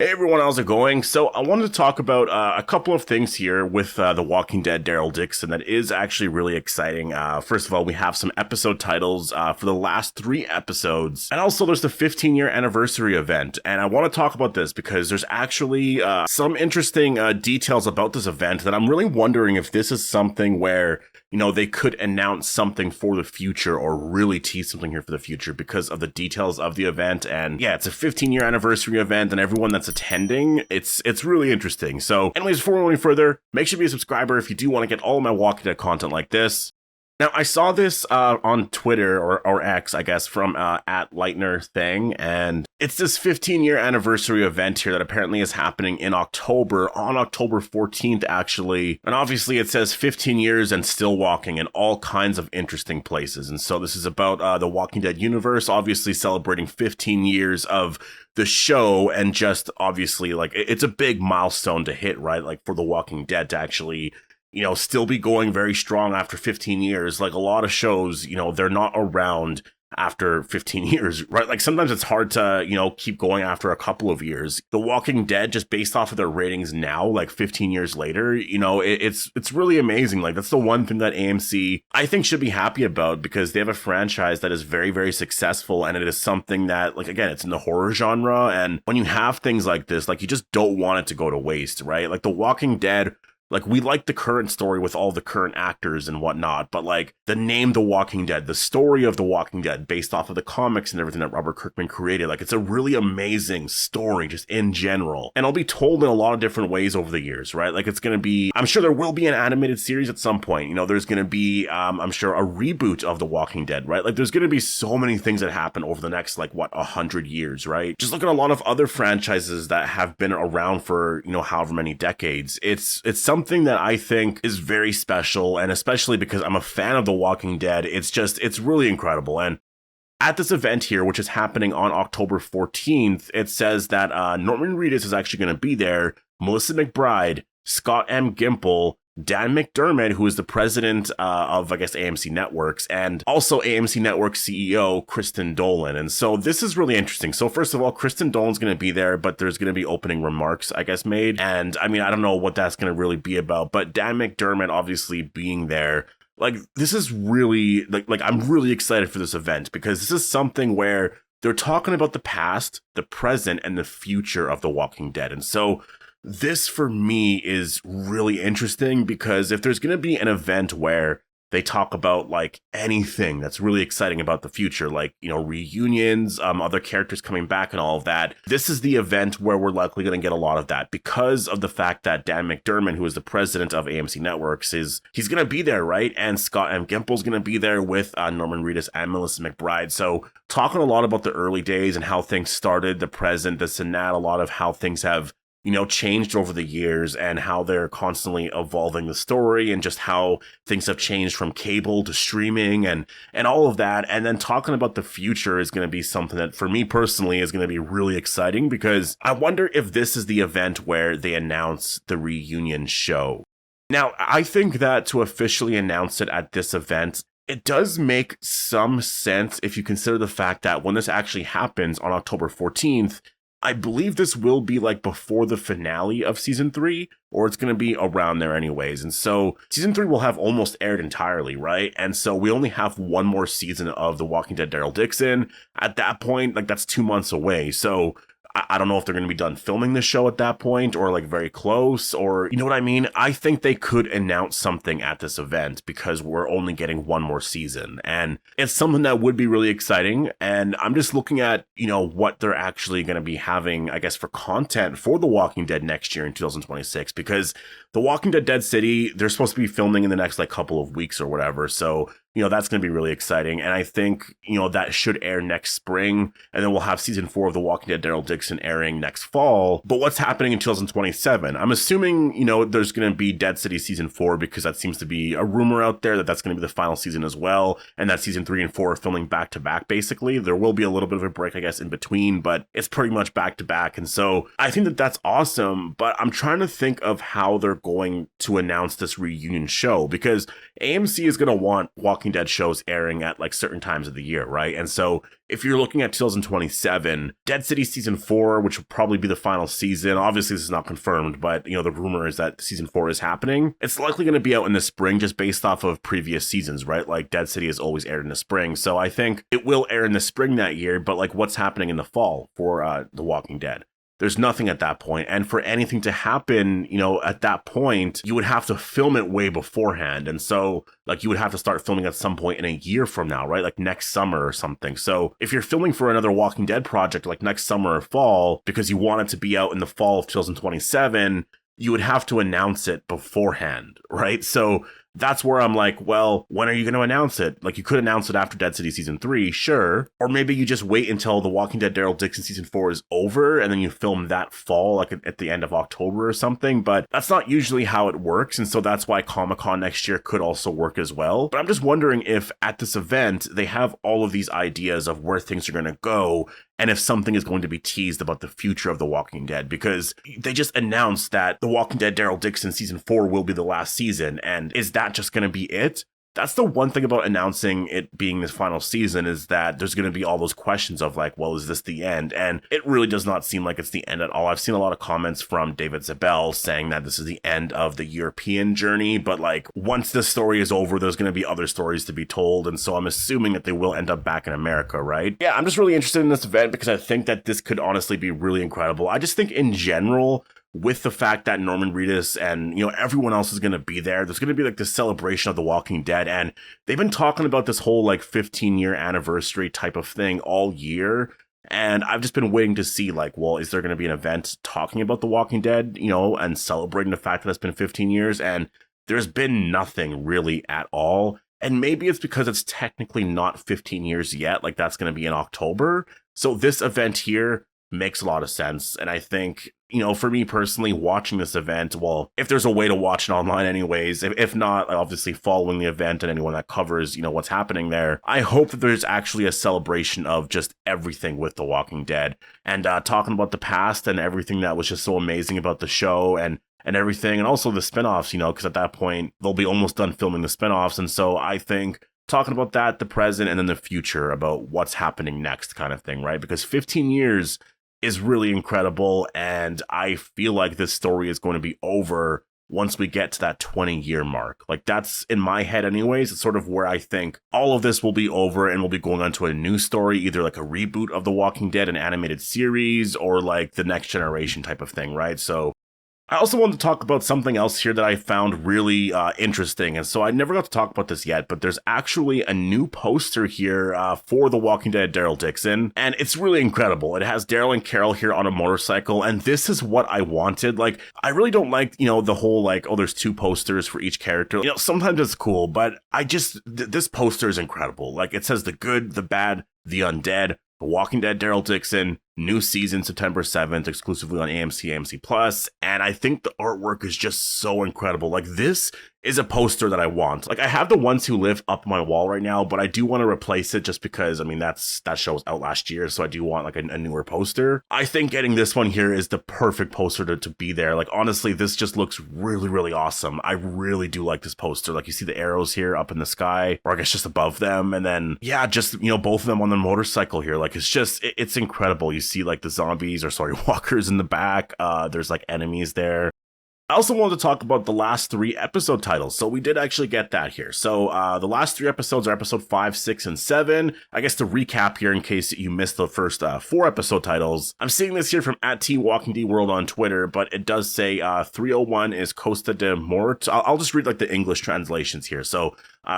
Hey everyone, how's it going? So I wanted to talk about a couple of things here with The Walking Dead Daryl Dixon that is actually really exciting. First of all, we have some episode titles for the last 3 episodes. And also there's the 15-year anniversary event. And I want to talk about this because there's actually some interesting details about this event that I'm really wondering if this is something where they could announce something for the future or really tease something here for the future because of the details of the event. And yeah, it's a 15-year anniversary event and everyone that's attending, it's really interesting. So anyways, before we go any further, make sure to be a subscriber if you do want to get all of my Walking Dead content like this. Now, I saw this on Twitter or X, I guess, from at Lightner thing, and it's this 15-year anniversary event here that apparently is happening in October, on October 14th, actually. And obviously, it says 15 years and still walking in all kinds of interesting places. And so this is about the Walking Dead universe, obviously celebrating 15 years of the show, and just obviously, like, it's a big milestone to hit, right? Like, for The Walking Dead to actually still be going very strong after 15 years. Like a lot of shows, they're not around after 15 years, right? Like sometimes it's hard to, keep going after a couple of years. The Walking Dead, just based off of their ratings now, like 15 years later, it's really amazing. Like that's the one thing that AMC, I think, should be happy about, because they have a franchise that is very, very successful. And it is something that, like, again, it's in the horror genre. And when you have things like this, like you just don't want it to go to waste, right? Like The Walking Dead, like, we like the current story with all the current actors and whatnot, but like the name The Walking Dead, the story of The Walking Dead based off of the comics and everything that Robert Kirkman created, like it's a really amazing story just in general. And it'll be told in a lot of different ways over the years, right? Like it's going to be, I'm sure there will be an animated series at some point. There's going to be, I'm sure, a reboot of The Walking Dead, right? Like there's going to be so many things that happen over the next, 100 years, right? Just look at a lot of other franchises that have been around for, however many decades. It's something that I think is very special, and especially because I'm a fan of The Walking Dead, it's really incredible. And at this event here, which is happening on October 14th, it says that Norman Reedus is actually going to be there, Melissa McBride, Scott M. Gimple, Dan McDermott, who is the president of, I guess, AMC Networks, and also AMC Networks CEO Kristen Dolan. And so this is really interesting. So first of all, Kristen Dolan's going to be there, but there's going to be opening remarks, I guess, made. And I mean, I don't know what that's going to really be about, but Dan McDermott obviously being there, like, this is really, like I'm really excited for this event, because this is something where they're talking about the past, the present, and the future of The Walking Dead. And so this, for me, is really interesting, because if there's going to be an event where they talk about, like, anything that's really exciting about the future, like, reunions, other characters coming back and all of that, this is the event where we're likely going to get a lot of that, because of the fact that Dan McDermott, who is the president of AMC Networks, he's going to be there, right? And Scott M. Gimple's going to be there with Norman Reedus and Melissa McBride. So talking a lot about the early days and how things started, the present, this and that, a lot of how things have changed over the years, and how they're constantly evolving the story, and just how things have changed from cable to streaming and all of that. And then talking about the future is going to be something that, for me personally, is going to be really exciting, because I wonder if this is the event where they announce the reunion show. Now, I think that to officially announce it at this event, it does make some sense if you consider the fact that when this actually happens on October 14th, I believe this will be like before the finale of season 3, or it's going to be around there anyways. And so season 3 will have almost aired entirely, right? And so we only have one more season of The Walking Dead Daryl Dixon. At that point, like, that's 2 months away. So I don't know if they're going to be done filming the show at that point, or like very close, or you know what I mean? I think they could announce something at this event, because we're only getting one more season, and it's something that would be really exciting. And I'm just looking at, what they're actually going to be having, I guess, for content for The Walking Dead next year in 2026, because The Walking Dead Dead City, they're supposed to be filming in the next couple of weeks or whatever. So that's going to be really exciting. And I think, that should air next spring. And then we'll have season 4 of The Walking Dead Daryl Dixon airing next fall. But what's happening in 2027? I'm assuming, there's going to be Dead City season 4, because that seems to be a rumor out there that that's going to be the final season as well. And that season 3 and 4 are filming back to back, basically. There will be a little bit of a break, I guess, in between, but it's pretty much back to back. And so I think that that's awesome. But I'm trying to think of how they're going to announce this reunion show, because AMC is going to want Walking Walking Dead shows airing at like certain times of the year, right? And so if you're looking at 2027, Dead City season 4, which will probably be the final season, obviously this is not confirmed, but the rumor is that season 4 is happening. It's likely going to be out in the spring just based off of previous seasons, right? Like Dead City has always aired in the spring. So I think it will air in the spring that year, but like what's happening in the fall for The Walking Dead? There's nothing at that point. And for anything to happen, at that point, you would have to film it way beforehand. And so like you would have to start filming at some point in a year from now, right? Like next summer or something. So if you're filming for another Walking Dead project like next summer or fall, because you want it to be out in the fall of 2027, you would have to announce it beforehand, right? So that's where I'm like, well, when are you going to announce it? Like, you could announce it after Dead City season 3, sure. Or maybe you just wait until The Walking Dead Daryl Dixon season 4 is over, and then you film that fall, like at the end of October or something. But that's not usually how it works, and so that's why Comic-Con next year could also work as well. But I'm just wondering if at this event, they have all of these ideas of where things are going to go, and if something is going to be teased about the future of The Walking Dead, because they just announced that The Walking Dead Daryl Dixon season 4 will be the last season, and is that just going to be it? That's the one thing about announcing it being this final season, is that there's going to be all those questions of like, well, is this the end? And it really does not seem like it's the end at all. I've seen a lot of comments from David Zabel saying that this is the end of the European journey, but like once this story is over, there's going to be other stories to be told. And so I'm assuming that they will end up back in America, right? Yeah, I'm just really interested in this event because I think that this could honestly be really incredible. I just think in general, with the fact that Norman Reedus and, everyone else is going to be there, there's going to be like this celebration of The Walking Dead. And they've been talking about this whole like 15-year anniversary type of thing all year. And I've just been waiting to see like, well, is there going to be an event talking about The Walking Dead, and celebrating the fact that it's been 15 years? And there's been nothing really at all. And maybe it's because it's technically not 15 years yet. Like that's going to be in October. So this event here makes a lot of sense. And I think, for me personally, watching this event, well, if there's a way to watch it online anyways, if not, obviously following the event and anyone that covers, what's happening there, I hope that there's actually a celebration of just everything with The Walking Dead, and talking about the past and everything that was just so amazing about the show and everything, and also the spinoffs, because at that point, they'll be almost done filming the spinoffs. And so I think talking about that, the present, and then the future about what's happening next kind of thing, right? Because 15 years is really incredible, and I feel like this story is going to be over once we get to that 20-year mark. Like that's in my head anyways. It's sort of where I think all of this will be over and we'll be going on to a new story, either like a reboot of The Walking Dead, an animated series, or like the next generation type of thing, right? So I also wanted to talk about something else here that I found really interesting. And so I never got to talk about this yet, but there's actually a new poster here for The Walking Dead Daryl Dixon. And it's really incredible. It has Daryl and Carol here on a motorcycle. And this is what I wanted. Like, I really don't like, the whole like, oh, there's 2 posters for each character. Sometimes it's cool, but this poster is incredible. Like, it says the good, the bad, the undead, The Walking Dead Daryl Dixon, new season September 7th, exclusively on AMC Plus. And I think the artwork is just so incredible. Like, this is a poster that I want. Like, I have the ones who live up my wall right now, but I do want to replace it just because, that show was out last year, so I do want like a newer poster. I think getting this one here is the perfect poster to be there. Like, honestly, this just looks really, really awesome. I really do like this poster. Like, you see the arrows here up in the sky, or I guess just above them, and then, yeah, just, both of them on the motorcycle here. Like, it's incredible. You see like the zombies, or sorry, walkers in the back. There's like enemies there. I also wanted to talk about the last 3 episode titles. So we did actually get that here. So the last 3 episodes are episode 5, 6, and 7. I guess to recap here in case you missed the first 4 episode titles. I'm seeing this here from @TWalkingDWorld on Twitter, but it does say 301 is Costa de Mort. I'll just read like the English translations here. So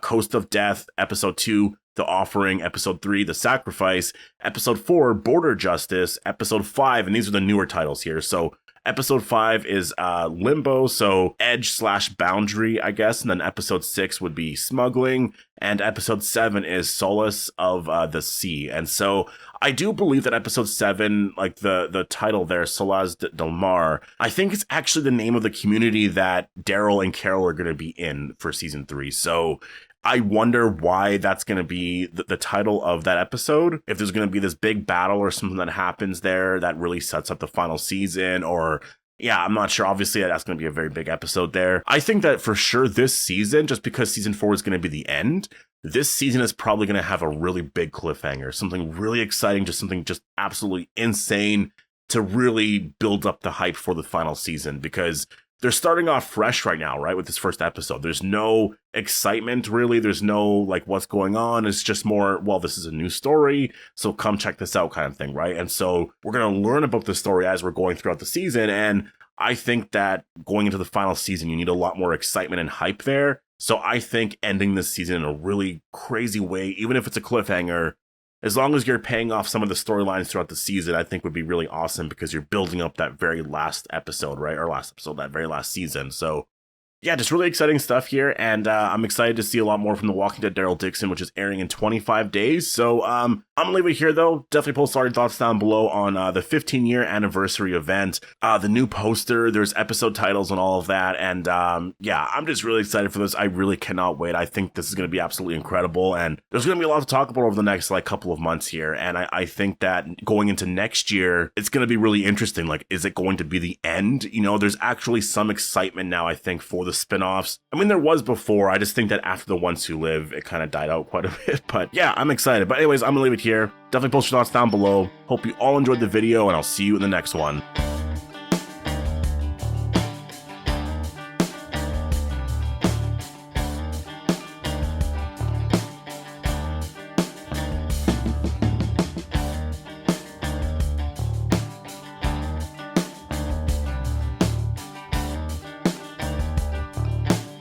Coast of Death, episode 2, The Offering, episode 3, The Sacrifice, episode 4, Border Justice, episode 5, and these are the newer titles here. So episode 5 is Limbo, so edge/boundary, I guess. And then episode 6 would be Smuggling. And episode 7 is Solace of the Sea. And so I do believe that episode 7, like the title there, Solaz del Mar, I think it's actually the name of the community that Daryl and Carol are going to be in for season 3. So I wonder why that's going to be the title of that episode. If there's going to be this big battle or something that happens there that really sets up the final season, or Yeah, I'm not sure. Obviously, that's going to be a very big episode there. I think that for sure this season, just because season 4 is going to be the end, this season is probably going to have a really big cliffhanger, something really exciting, just something just absolutely insane to really build up the hype for the final season, because they're starting off fresh right now, right? With this first episode, there's no excitement really. There's no like what's going on. It's just more, well, this is a new story, so come check this out kind of thing, right? And so we're going to learn about the story as we're going throughout the season. And I think that going into the final season, you need a lot more excitement and hype there. So I think ending this season in a really crazy way, even if it's a cliffhanger, as long as you're paying off some of the storylines throughout the season, I think would be really awesome, because you're building up that very last episode, right? Or last episode, that very last season. So yeah, just really exciting stuff here, and I'm excited to see a lot more from The Walking Dead Daryl Dixon, which is airing in 25 days. So I'm gonna leave it here, though. Definitely post all your thoughts down below on the 15-year anniversary event, the new poster, there's episode titles and all of that, and yeah, I'm just really excited for this. I really cannot wait. I think this is gonna be absolutely incredible, and there's gonna be a lot to talk about over the next like couple of months here, and I think that going into next year, it's gonna be really interesting. Like, is it going to be the end? You know, there's actually some excitement now, I think, for the spin-offs. I mean, there was before. I just think that after The Ones Who Live, it kind of died out quite a bit. But yeah, I'm excited. But anyways, I'm gonna leave it here. Definitely post your thoughts down below. Hope you all enjoyed the video, and I'll see you in the next one.